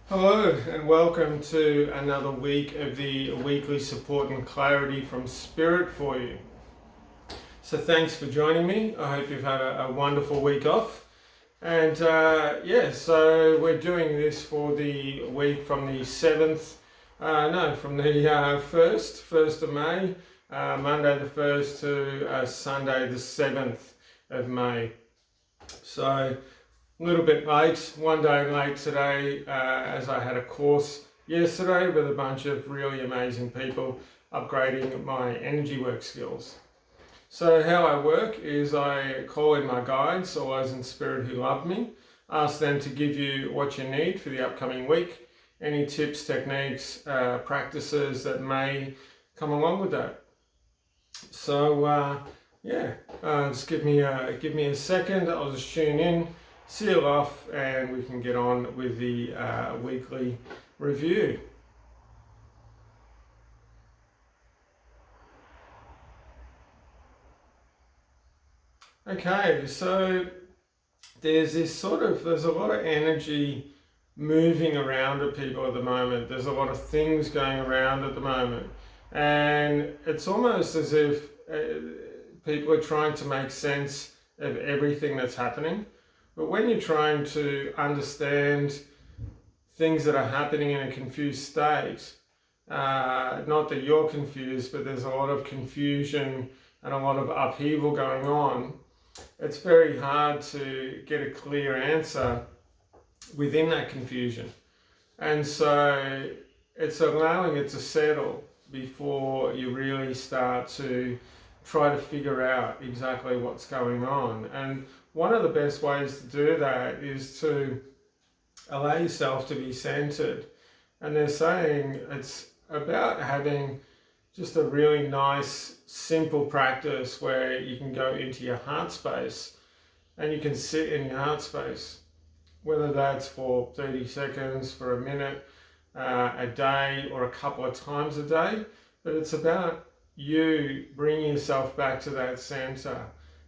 Hello and welcome to another week of the weekly support and clarity from Spirit for you. So thanks for joining me. I hope you've had a wonderful week off. And so we're doing this for the week from the 1st of May, Monday the 1st to Sunday the 7th of May. So a little bit late, one day late today, as I had a course yesterday with a bunch of really amazing people upgrading my energy work skills. So how I work is I call in my guides, all those in spirit who love me, ask them to give you what you need for the upcoming week, any tips, techniques, practices that may come along with that. So just give me a second, I'll just tune in, seal off, and we can get on with the weekly review. Okay, so there's a lot of energy moving around at people at the moment. There's a lot of things going around at the moment, and it's almost as if people are trying to make sense of everything that's happening. But when you're trying to understand things that are happening in a confused state, not that you're confused, but there's a lot of confusion and a lot of upheaval going on, it's very hard to get a clear answer within that confusion. And so it's allowing it to settle before you really start to try to figure out exactly what's going on. And one of the best ways to do that is to allow yourself to be centered. And they're saying it's about having just a really nice, simple practice where you can go into your heart space and you can sit in your heart space, whether that's for 30 seconds, for a minute, a day, or a couple of times a day. But it's about you bringing yourself back to that center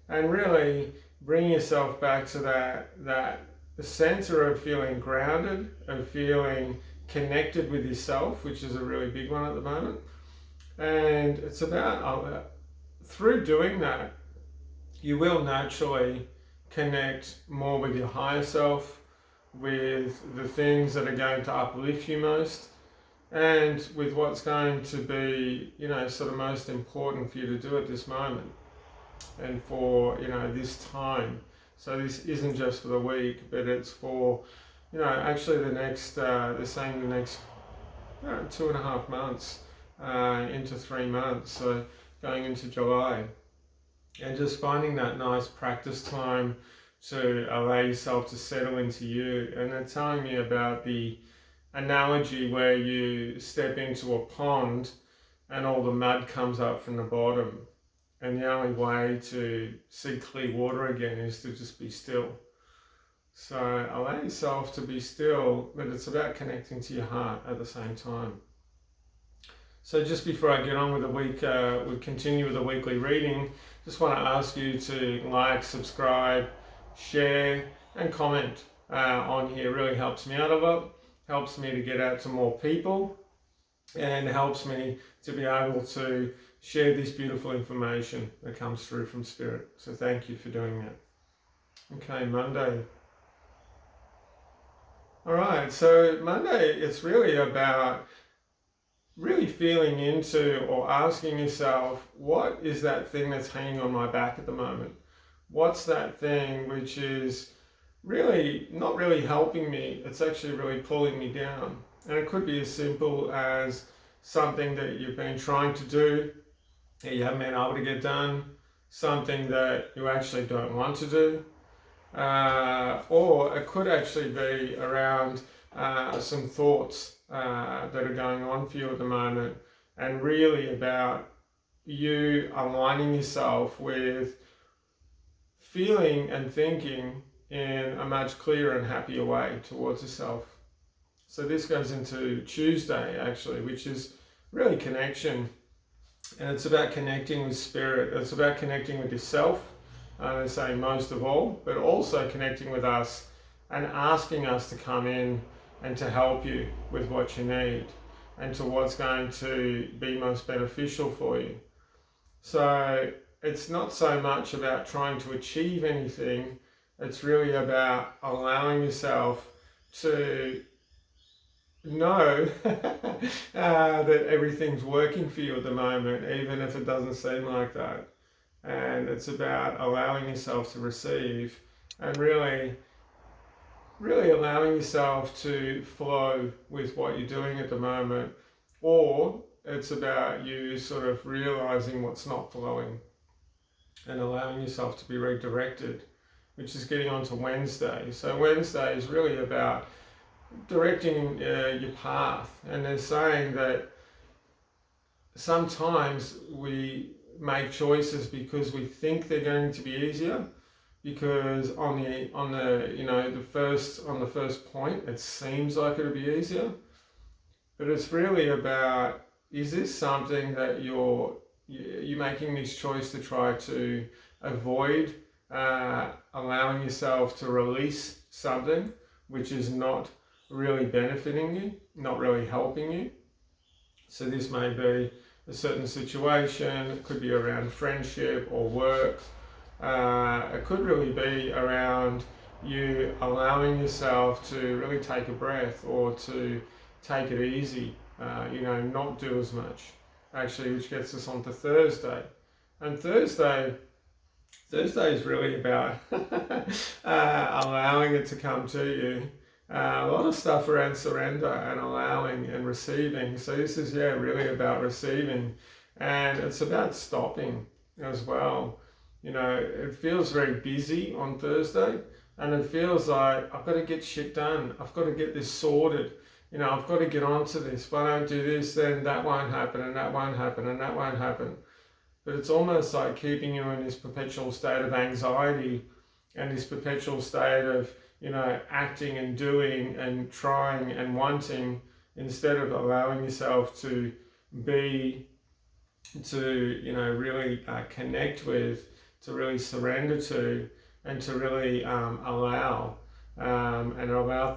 and really bring yourself back to that center of feeling grounded, of feeling connected with yourself, which is a really big one at the moment. And it's about, through doing that, you will naturally connect more with your higher self, with the things that are going to uplift you most, and with what's going to be, sort of most important for you to do at this moment and for, this time. So this isn't just for the week, but it's for, actually the next, they're saying the next 2.5 months into 3 months, so going into July. And just finding that nice practice time to allow yourself to settle into you. And they're telling me about the analogy where you step into a pond and all the mud comes up from the bottom, and the only way to see clear water again is to just be still. So allow yourself to be still, but it's about connecting to your heart at the same time. So just before I get on with the week, we continue with the weekly reading, just want to ask you to like, subscribe, share and comment on here. It really helps me out a lot, helps me to get out to more people, and helps me to be able to share this beautiful information that comes through from Spirit. So thank you for doing that. Okay, Monday. All right, so Monday, it's really about really feeling into or asking yourself, what is that thing that's hanging on my back at the moment? What's that thing which is really not really helping me? It's actually really pulling me down. And it could be as simple as something that you've been trying to do that you haven't been able to get done, something that you actually don't want to do, or it could actually be around some thoughts that are going on for you at the moment, and really about you aligning yourself with feeling and thinking in a much clearer and happier way towards yourself. So this goes into Tuesday actually, which is really connection. And it's about connecting with Spirit. It's about connecting with yourself, they're saying most of all, but also connecting with us and asking us to come in and to help you with what you need and to what's going to be most beneficial for you. So it's not so much about trying to achieve anything, it's really about allowing yourself to know that everything's working for you at the moment, even if it doesn't seem like that. And it's about allowing yourself to receive and really allowing yourself to flow with what you're doing at the moment. Or it's about you sort of realizing what's not flowing and allowing yourself to be redirected, which is getting on to Wednesday. So Wednesday is really about directing your path, and they're saying that sometimes we make choices because we think they're going to be easier, because on the first point it seems like it'll be easier, but it's really about, is this something that you're making this choice to try to avoid allowing yourself to release something which is not really benefiting you, not really helping you. So this may be a certain situation, it could be around friendship or work, it could really be around you allowing yourself to really take a breath or to take it easy, not do as much, actually, which gets us on to Thursday. And Thursday is really about allowing it to come to you. A lot of stuff around surrender and allowing and receiving. So this is, really about receiving. And it's about stopping as well. It feels very busy on Thursday, and it feels like I've got to get shit done. I've got to get this sorted. I've got to get onto this. If I don't do this, then that won't happen, and that won't happen, and that won't happen. But it's almost like keeping you in this perpetual state of anxiety and this perpetual state of, acting and doing and trying and wanting, instead of allowing yourself to be, to, really connect with, to really surrender to, and to really allow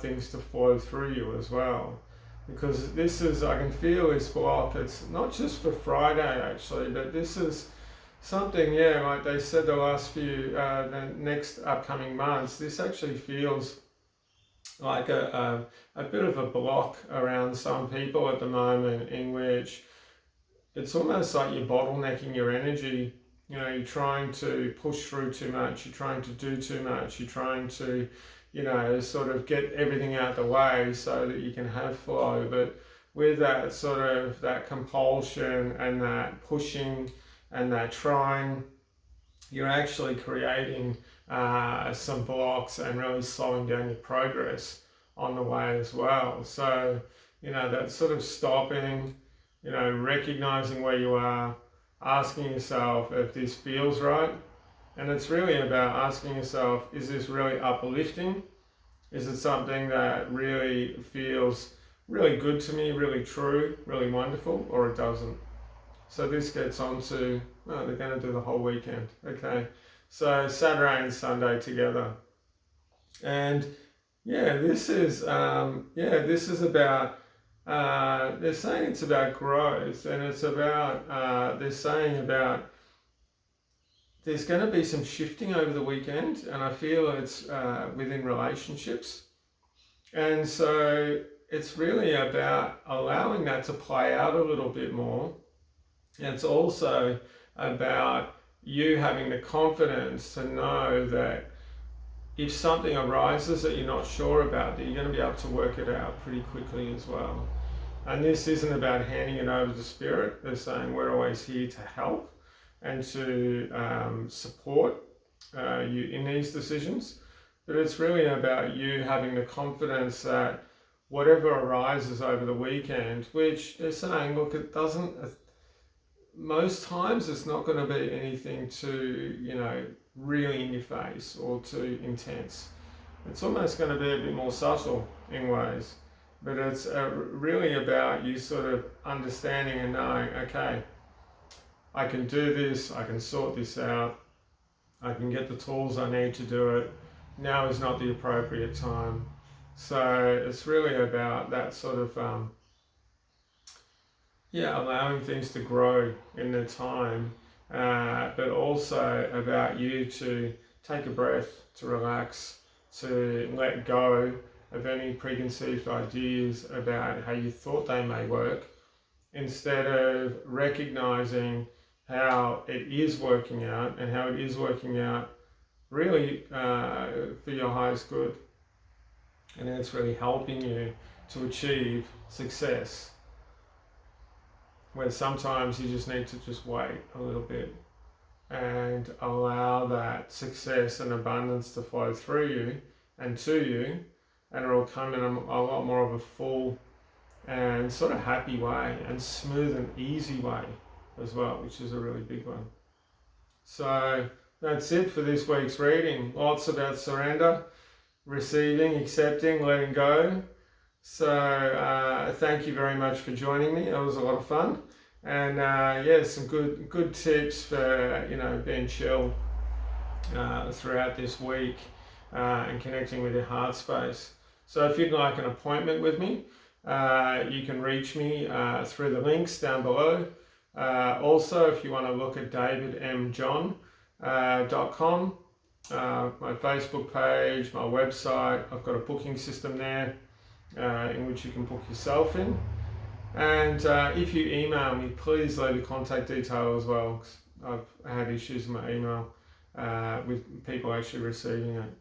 things to flow through you as well. Because I can feel this block. It's not just for Friday actually, but this is something, like they said the next upcoming months, this actually feels like a bit of a block around some people at the moment, in which it's almost like you're bottlenecking your energy. You're trying to push through too much, you're trying to do too much, you're trying to, sort of get everything out the way so that you can have flow. But with that sort of that compulsion and that pushing and that trying, you're actually creating some blocks and really slowing down your progress on the way as well. So, that sort of stopping, recognizing where you are, asking yourself if this feels right. And it's really about asking yourself, is this really uplifting? Is it something that really feels really good to me, really true, really wonderful, or it doesn't? So this gets on to, they're going to do the whole weekend. Okay, so Saturday and Sunday together. And this is about, they're saying it's about growth, and it's about, they're saying about, there's going to be some shifting over the weekend, and I feel it's within relationships. And so it's really about allowing that to play out a little bit more. It's also about you having the confidence to know that if something arises that you're not sure about, that you're going to be able to work it out pretty quickly as well. And this isn't about handing it over to Spirit. They're saying we're always here to help and to support you in these decisions. But it's really about you having the confidence that whatever arises over the weekend, which they're saying, look, it doesn't, most times it's not going to be anything too, really in your face or too intense. It's almost going to be a bit more subtle in ways. But it's really about you sort of understanding and knowing, okay, I can do this, I can sort this out, I can get the tools I need to do it. Now is not the appropriate time. So it's really about that sort of allowing things to grow in the time, but also about you to take a breath, to relax, to let go of any preconceived ideas about how you thought they may work, instead of recognizing how it is working out and how it is working out really for your highest good. And it's really helping you to achieve success, where sometimes you just need to just wait a little bit and allow that success and abundance to flow through you and to you, and it'll come in a lot more of a full and sort of happy way and smooth and easy way as well, which is a really big one. So that's it for this week's reading. Lots about surrender, receiving, accepting, letting go. So thank you very much for joining me. It was a lot of fun, and some good tips for being chill throughout this week and connecting with your heart space. So if you'd like an appointment with me, you can reach me through the links down below. Also, if you want to look at davidmjohn.com, my Facebook page, my website, I've got a booking system there in which you can book yourself in. And if you email me, please leave a contact detail as well, 'cause I've had issues with my email with people actually receiving it.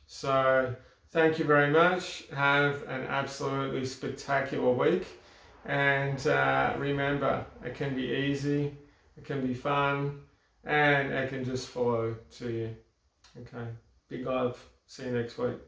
So thank you very much. Have an absolutely spectacular week. And remember, it can be easy, it can be fun, and it can just flow to you. Okay, big love. See you next week.